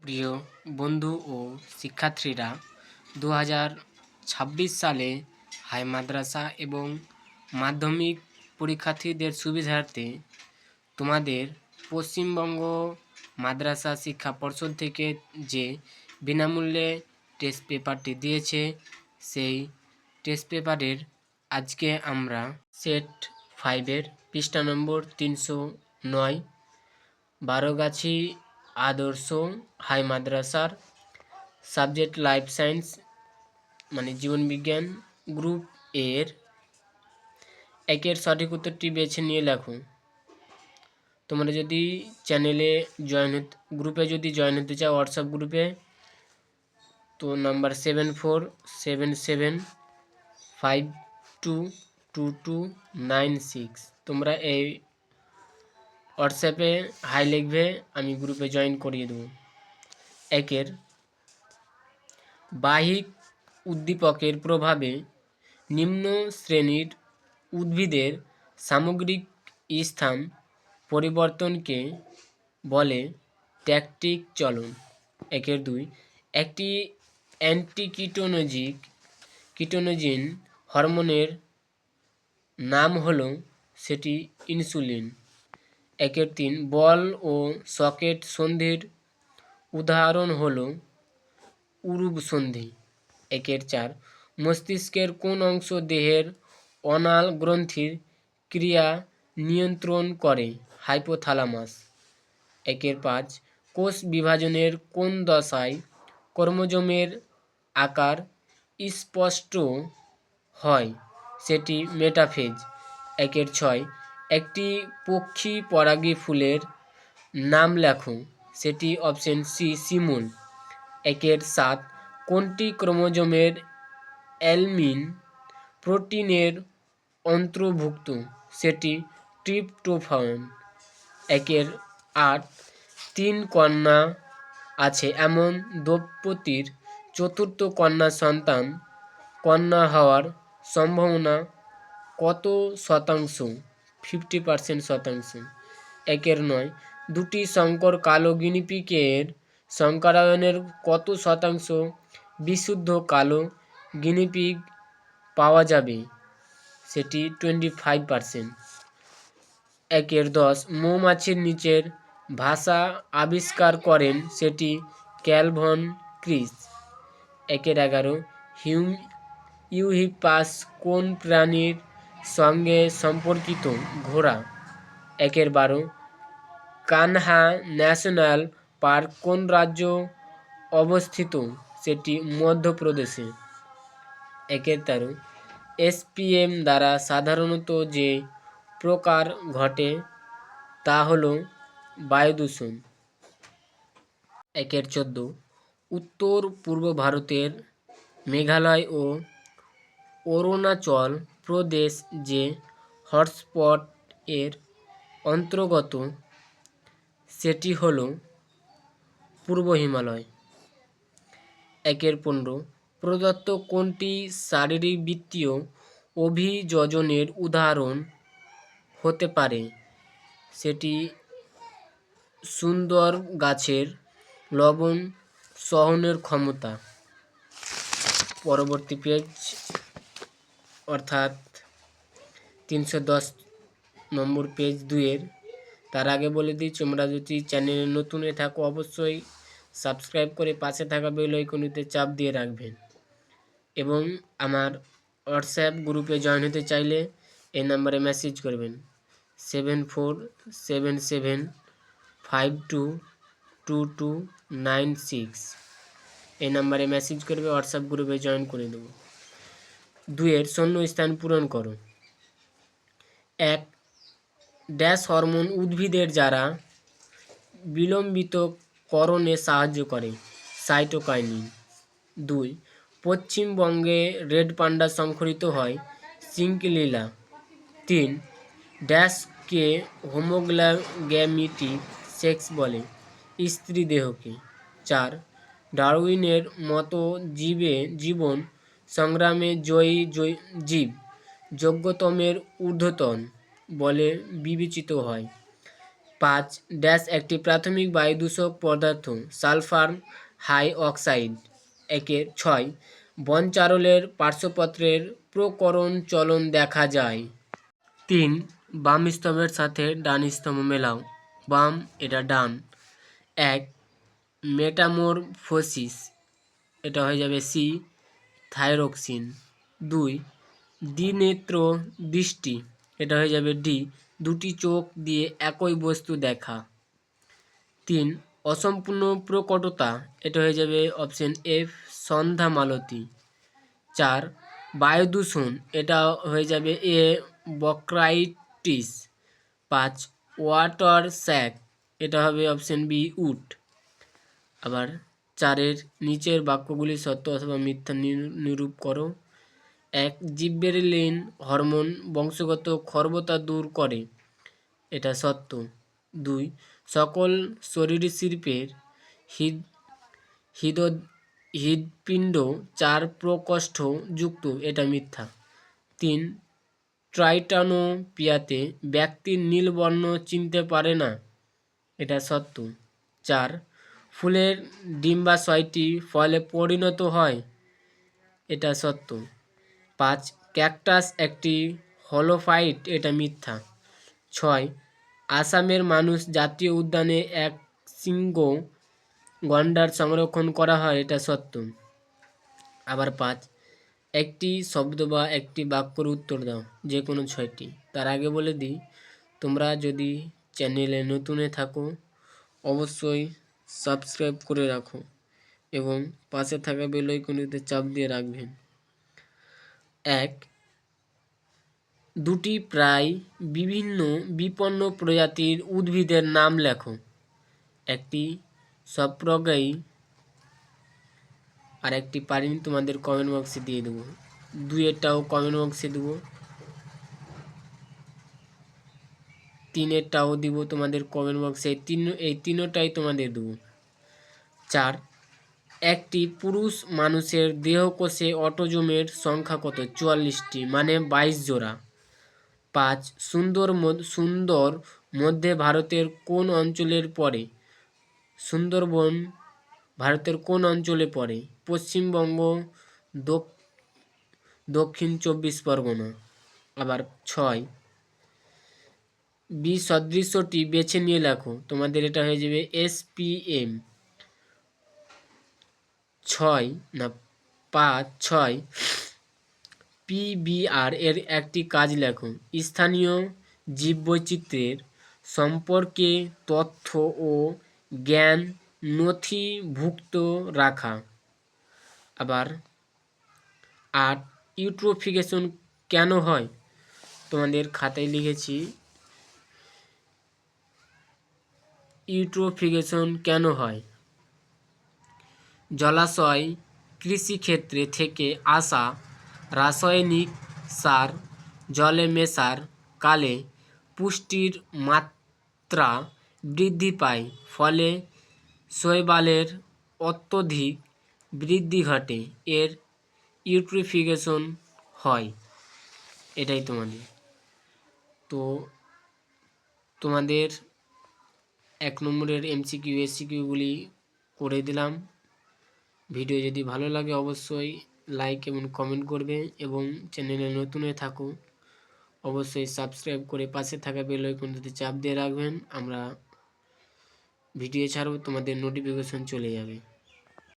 প্রিয় বন্ধু ও শিক্ষার্থীরা, 2026 সালে হাই মাদ্রাসা এবং মাধ্যমিক পরীক্ষার্থীদের সুবিধার্থে তোমাদের পশ্চিমবঙ্গ মাদ্রাসা শিক্ষা পর্ষদ থেকে যে বিনামূল্যে টেস্ট পেপারটি দিয়েছে, সেই টেস্ট পেপারের আজকে আমরা সেট 5-এর পৃষ্ঠা নম্বর 309 বারোগাছি আদর্শ হাই মাদ্রাসার সাবজেক্ট লাইফ সায়েন্স মানে জীবন বিজ্ঞান গ্রুপ এর একের সঠিক উত্তরটি বেছে নিয়ে লেখো। তোমরা যদি চ্যানেলে গ্রুপে যদি জয়েন হতে চাও, হোয়াটসঅ্যাপ গ্রুপে, তো নাম্বার 7477522296 তোমরা এই হোয়াটসঅ্যাপে হাই লিখবে, আমি গ্রুপে জয়েন করিয়ে দেবো। একের বাহ্যিক উদ্দীপকের প্রভাবে নিম্ন শ্রেণীর উদ্ভিদের সামগ্রিক স্থান পরিবর্তনকে বলে ট্যাকটিক চলন। একের 2 একটি কিটোনোজিন হরমোনের নাম হলো সেটি ইনসুলিন। একের 3 বল ও সকেট সন্ধির উদাহরণ হলো উরুব সন্ধি। একের 4 মস্তিষ্কের কোন অংশ দেহের অনাল গ্রন্থির ক্রিয়া নিয়ন্ত্রণ করে? হাইপোথ্যালামাস। একের 5 কোষ বিভাজনের কোন দশায় ক্রোমোজোমের আকার স্পষ্ট হয়? সেটি মেটাফেজ। একের 6 একটি পক্ষী পরাগী ফুলের নাম লেখো, সেটি অপশন সি শিমুল। একের 7 কোনটি ক্রোমোজোমের অ্যালমিন প্রোটিনের অন্তর্ভুক্ত? সেটি ট্রিপটোফ্যান। একের 8 3 কন্যা আছে এমন দম্পতির চতুর্থ কন্যা সন্তান কন্যা হওয়ার সম্ভাবনা কত শতাংশ? 50% একের 9 দুটি সংকর কালো গিনিপিগের সংকরায়নের কত শতাংশ বিশুদ্ধ কালো গিনিপিগ পাওয়া যাবে? সেটি 25%। একের 10 মৌমাছির নিচের ভাষা আবিষ্কার করেন, সেটি ক্যালভন ক্রিস। একের 11 ইউহিপাস কোন প্রাণীর সঙ্গে সম্পর্কিত? ঘোড়া। একের 12 কানহা ন্যাশনাল পার্ক কোন রাজ্য অবস্থিত? সেটি মধ্যপ্রদেশে। একের 13 এসপিএম দ্বারা সাধারণত যে প্রকার ঘটে তা হল বায়ু দূষণ। একের 14 উত্তর পূর্ব ভারতের মেঘালয় ও অরুণাচল প্রদেশ যে হটস্পট এর অন্তর্গত, সেটি হল পূর্ব হিমালয়। একের 15 প্রদত্ত কোনটি শারীরবৃত্তীয় অভিযোজনের উদাহরণ হতে পারে? সেটি সুন্দর গাছের লবণ সহনের ক্ষমতা। পরবর্তী পেজ অর্থাৎ 310 নম্বর পেজ 2-এর। তার আগে বলে দিই, তোমরা যদি চ্যানেলে নতুন হয়ে থাকো অবশ্যই সাবস্ক্রাইব করে পাশে থাকা বেল আইকনটিতে চাপ দিয়ে রাখবেন, এবং আমার হোয়াটসঅ্যাপ গ্রুপে জয়েন হতে চাইলে এই নাম্বারে মেসেজ করবেন 7477522296। এই নাম্বারে মেসেজ করবে, হোয়াটসঅ্যাপ গ্রুপে জয়েন করে দেবো। 2-এর শূন্য স্থান পূরণ করো। 1 ড্যাশ হরমোন উদ্ভিদের যারা বিলম্বিত করণে সাহায্য করে? সাইটোকাইনিন। 2 পশ্চিমবঙ্গে রেড পান্ডা সংঘটিত হয়? চিংকিলীলা। 3 ড্যাশকে হোমোগ্যামেটিক সেক্স বলে? স্ত্রী দেহকে। 4 ডারউইনের মতো জীবন সংগ্রামে জয়ী জীব যোগ্যতমের ঊর্ধ্বতন বলে বিবেচিত হয়? 5 ড্যাশ একটি প্রাথমিক বায়ু দূষক পদার্থ সালফার হাই অক্সাইড। 6 বন চারলের পার্শ্বপত্রের প্রকরণ চলন দেখা যায়। 3 বাম স্তম্ভের সাথে ডান স্তম্ভ মেলাও। বাম এটা ডান। 1 মেটামরফোসিস, এটা হয়ে যাবে সি থাইরক্সিন। 2 দ্বিনেত্র দৃষ্টি, এটা হয়ে যাবে ডি দুটি চোখ দিয়ে একই বস্তু দেখা। 3 অসম্পূর্ণ প্রকটতা, এটা হয়ে যাবে অপশন এফ সন্ধ্যা মালতী। 4 বায়ু দূষণ, এটা হয়ে যাবে এ বক্রাইটিস। 5 ওয়াটার স্যাক, এটা হবে অপশন বি উট। আবার 4 নিচের বাক্যগুলি সত্য অথবা মিথ্যা নিরূপ করো। 1 জিববেরেলিন হরমোন বংশগত খর্বতা দূর করে, এটা সত্য। 2 সকল সরীসৃপের হৃদপিণ্ড 4 প্রকোষ্ঠ যুক্ত, এটা মিথ্যা। 3 ট্রাইটানোপিয়াতে ব্যক্তির নীলবর্ণ চিনতে পারে না, এটা সত্য। 4 ফুলের ডিম্বাশয়টি ফলে পরিণত হয়, এটা সত্য। 5 ক্যাকটাস একটি হলোফাইট, এটা মিথ্যা। 6 আসামের মানুষ জাতীয় উদ্যানে এক সিংহ গন্ডার সংরক্ষণ করা হয়, এটা সত্য। আবার 5 একটি শব্দ বা একটি বাক্যর উত্তর দাও, যে কোনো 6টি। তার আগে বলে দিই, তোমরা যদি চ্যানেলে নতুন থাকো অবশ্যই সাবস্ক্রাইব করে রাখো এবং পাশে থাকা বেল আইকনটিতে চাপ দিয়ে রাখবেন। 1 দুটি প্রায় বিভিন্ন বিপন্ন প্রজাতির উদ্ভিদের নাম লেখো। একটি সপ্রগায়ী, আর একটি পারিনি, তোমাদের কমেন্ট বক্সে দিয়ে দেবো। 2টাও কমেন্ট বক্সে দেবো। 3টাও দিব তোমাদের কমেন্ট বক্সে। এই তিনটাই তোমাদের দেবো। 4 একটি পুরুষ মানুষের দেহকোষে অটোজোমের সংখ্যা কত? 44টি, মানে 22 জোড়া। 5 সুন্দর মধ্যে ভারতের কোন অঞ্চলের পড়ে? সুন্দরবন ভারতের কোন অঞ্চলে পড়ে? পশ্চিমবঙ্গ, দক্ষিণ 24 পরগনা। আবার 6 বি সদৃশ্যটি বেছে নিয়ে লেখো, তোমাদের এটা হয়ে যাবে SPM। 6 PBR এর একটি কাজ লেখো। স্থানীয় জীববৈচিত্র্যের সম্পর্কে তথ্য ও জ্ঞান নথিভুক্ত রাখা। আবার 8 ইউট্রোফিকেশন কেন হয়? তোমাদের খাতায় লিখেছি ইউট্রোফিকেশন কেন হয়? জলাশয় কৃষিক্ষেত্রে থেকে আসা রাসায়নিক সার জলে মেশার কালে পুষ্টির মাত্রা বৃদ্ধি পায়, ফলে শৈবালের অত্যধিক বৃদ্ধি ঘটে, এর ইউট্রোফিকেশন হয়। এটাই তো তোমাদের 1 নম্বরের MCQ SCQগুলি করে দিলাম। ভিডিও যদি ভালো লাগে অবশ্যই লাইক এবং কমেন্ট করবে এবং চ্যানেলে নতুন হয়ে থাকো অবশ্যই সাবস্ক্রাইব করে পাশে থাকা বেল আইকনটিতে চাপ দিয়ে রাখবেন। আমরা ভিডিও ছাড়ব, তোমাদের নোটিফিকেশন চলে যাবে।